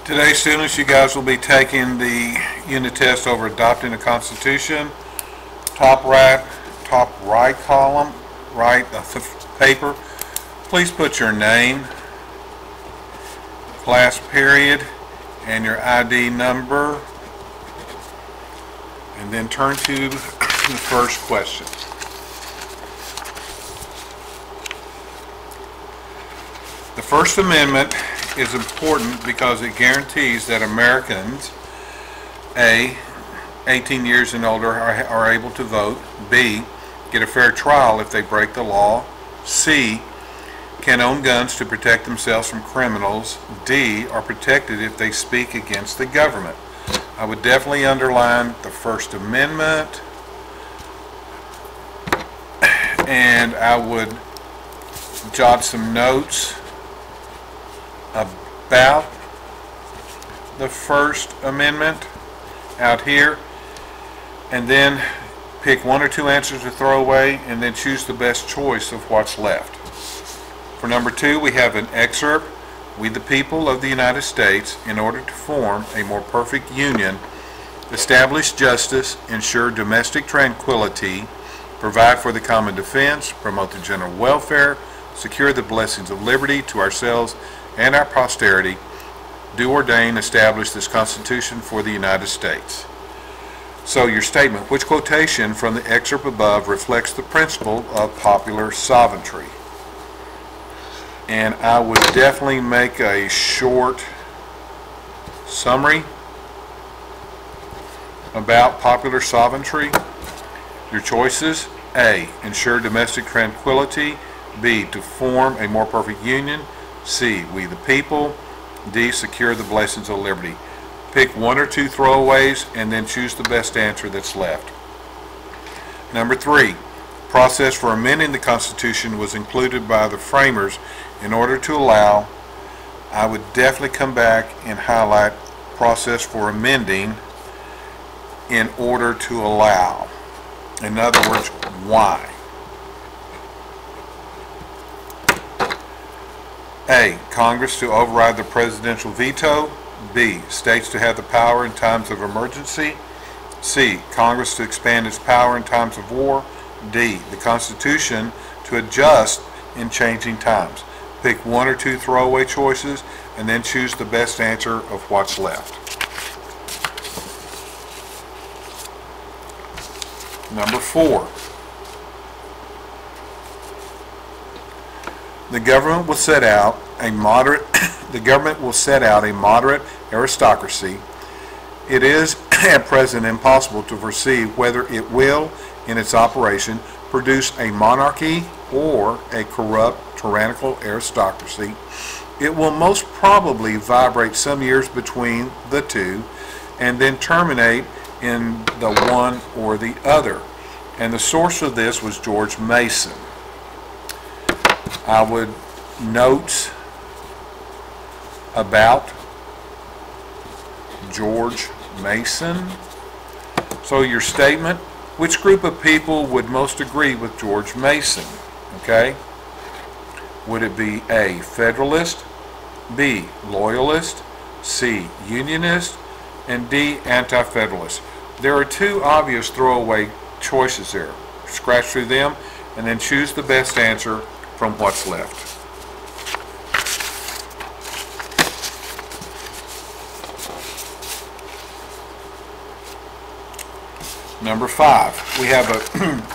Today, students, you guys will be taking the unit test over adopting the Constitution. Top right column, right of the paper. Please put your name, class period, and your ID number, and then turn to the first question. The First Amendment is important because it guarantees that Americans, A, 18 years and older are able to vote, B, get a fair trial if they break the law, C, can own guns to protect themselves from criminals, D, are protected if they speak against the government. I would definitely underline the First Amendment, and I would jot some notes about the First Amendment out here, and then pick one or two answers to throw away and then choose the best choice of what's left. For number 2, we have an excerpt. We the people of the United States, in order to form a more perfect union, establish justice, ensure domestic tranquility, provide for the common defense, promote the general welfare, secure the blessings of liberty to ourselves and our posterity, do ordain, establish this Constitution for the United States. So your statement, which quotation from the excerpt above reflects the principle of popular sovereignty? And I would definitely make a short summary about popular sovereignty. Your choices: A, ensure domestic tranquility, B, to form a more perfect union, C, we the people, D, secure the blessings of liberty. Pick one or two throwaways and then choose the best answer that's left. Number 3, process for amending the Constitution was included by the framers in order to allow. I would definitely come back and highlight process for amending in order to allow. In other words, why? A, Congress to override the presidential veto. B, states to have the power in times of emergency. C, Congress to expand its power in times of war. D, the Constitution to adjust in changing times. Pick one or two throwaway choices and then choose the best answer of what's left. Number 4. The government will set out a moderate aristocracy. It is at present impossible to foresee whether it will, in its operation, produce a monarchy or a corrupt, tyrannical aristocracy. It will most probably vibrate some years between the two and then terminate in the one or the other. And the source of this was George Mason. I would note about George Mason. So your statement, which group of people would most agree with George Mason? Okay. Would it be A, Federalist, B, Loyalist, C, Unionist, and D, Anti-Federalist? There are two obvious throwaway choices there. Scratch through them and then choose the best answer from what's left. Number 5, we have a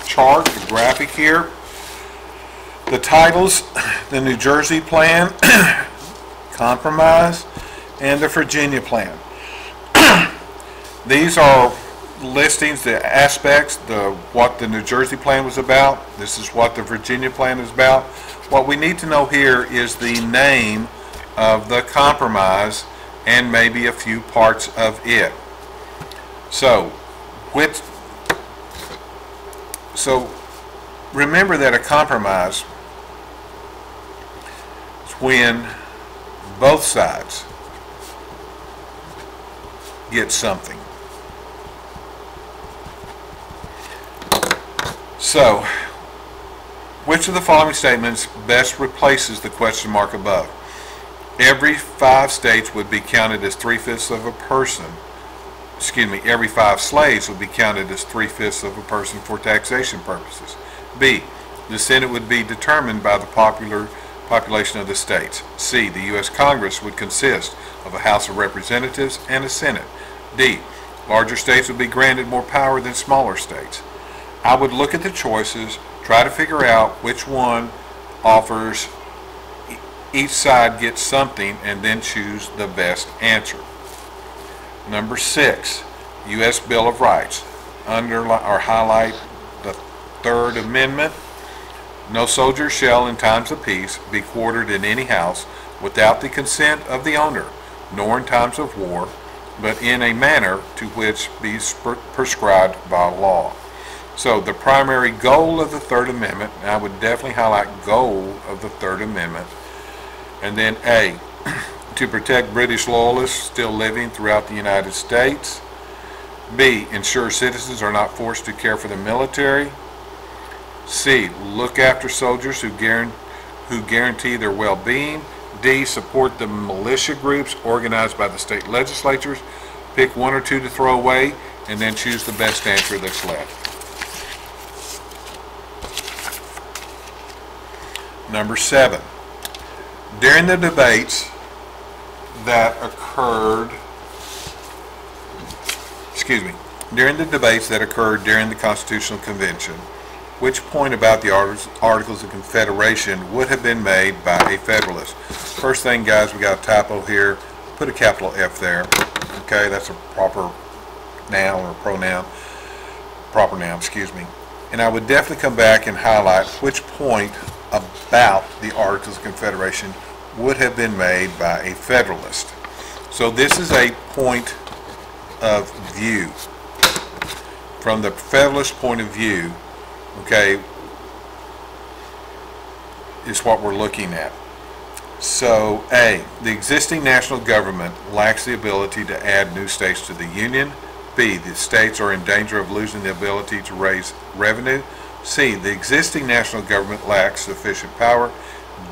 chart, a graphic here. The titles: the New Jersey Plan, Compromise, and the Virginia Plan. These are listings, the aspects, what the New Jersey Plan was about. This is what the Virginia Plan is about. What we need to know here is the name of the compromise and maybe a few parts of it. So remember that a compromise is when both sides get something. So, which of the following statements best replaces the question mark above? every 5 states would be counted as 3/5 of a person. Every 5 slaves would be counted as 3/5 of a person for taxation purposes. B, the Senate would be determined by the population of the states. C, the U.S. Congress would consist of a House of Representatives and a Senate. D, larger states would be granted more power than smaller states. I would look at the choices, try to figure out which one offers, each side gets something, and then choose the best answer. Number 6, U.S. Bill of Rights. Underline or highlight the Third Amendment. No soldier shall in times of peace be quartered in any house without the consent of the owner, nor in times of war, but in a manner to which be prescribed by law. So the primary goal of the Third Amendment, and I would definitely highlight goal of the Third Amendment, and then A, to protect British loyalists still living throughout the United States. B, ensure citizens are not forced to care for the military. C, look after soldiers who guarantee their well-being. D, support the militia groups organized by the state legislatures. Pick 1 or 2 to throw away, and then choose the best answer that's left. Number 7. During the debates that occurred during the Constitutional Convention, which point about the Articles of Confederation would have been made by a Federalist? First thing, guys, we got a typo here. Put a capital F there. Okay, that's a proper noun or pronoun. Proper noun, excuse me. And I would definitely come back and highlight which point about the Articles of Confederation would have been made by a Federalist. So this is a point of view. From the Federalist point of view, okay, is what we're looking at. So A, the existing national government lacks the ability to add new states to the Union. B, the states are in danger of losing the ability to raise revenue. C, the existing national government lacks sufficient power.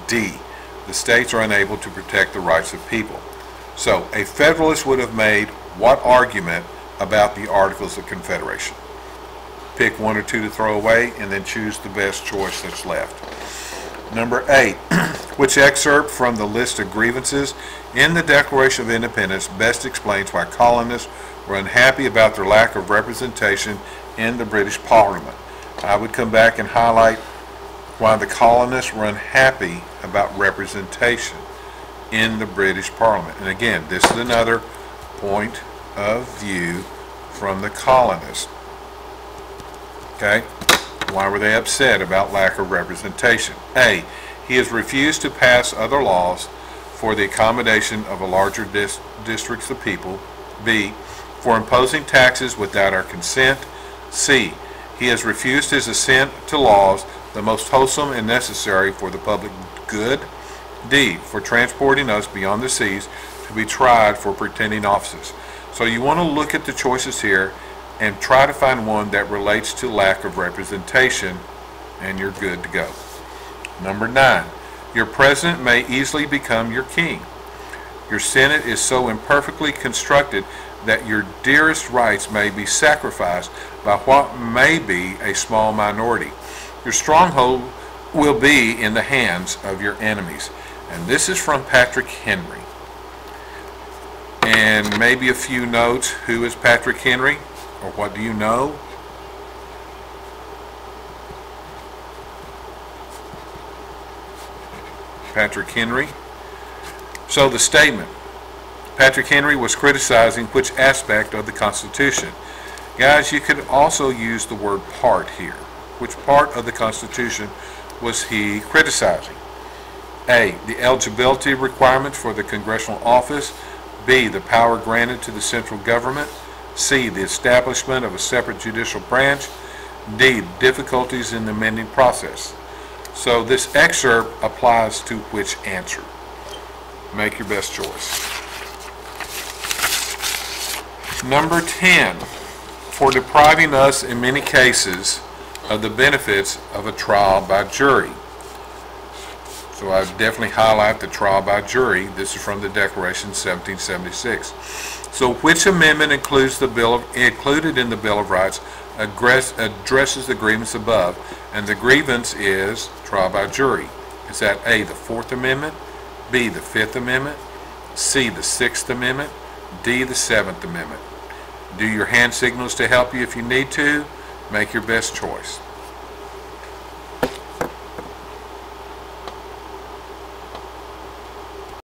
D, the states are unable to protect the rights of people. So a Federalist would have made what argument about the Articles of Confederation? Pick 1 or 2 to throw away, and then choose the best choice that's left. Number 8, which excerpt from the list of grievances in the Declaration of Independence best explains why colonists were unhappy about their lack of representation in the British Parliament? I would come back and highlight why the colonists were unhappy about representation in the British Parliament. And again, this is another point of view from the colonists. Okay? Why were they upset about lack of representation? A, he has refused to pass other laws for the accommodation of a larger districts of people. B, for imposing taxes without our consent. C, he has refused his assent to laws the most wholesome and necessary for the public good. D, for transporting us beyond the seas to be tried for pretending offices. So you want to look at the choices here and try to find one that relates to lack of representation, and you're good to go. Number 9, your president may easily become your king. Your Senate is so imperfectly constructed that your dearest rights may be sacrificed by what may be a small minority. Your stronghold will be in the hands of your enemies. And this is from Patrick Henry. And maybe a few notes. Who is Patrick Henry? Or what do you know? Patrick Henry. So the statement. Patrick Henry was criticizing which aspect of the Constitution? Guys, you could also use the word part here. Which part of the Constitution was he criticizing? A, the eligibility requirements for the congressional office. B, the power granted to the central government. C, the establishment of a separate judicial branch. D, difficulties in the amending process. So this excerpt applies to which answer? Make your best choice. Number 10, for depriving us in many cases of the benefits of a trial by jury. So I would definitely highlight the trial by jury. This is from the Declaration 1776. So which amendment includes included in the Bill of Rights addresses the grievance above? And the grievance is trial by jury. Is that A, the Fourth Amendment, B, the Fifth Amendment, C, the Sixth Amendment, D, the Seventh Amendment? Do your hand signals to help you if you need to. Make your best choice.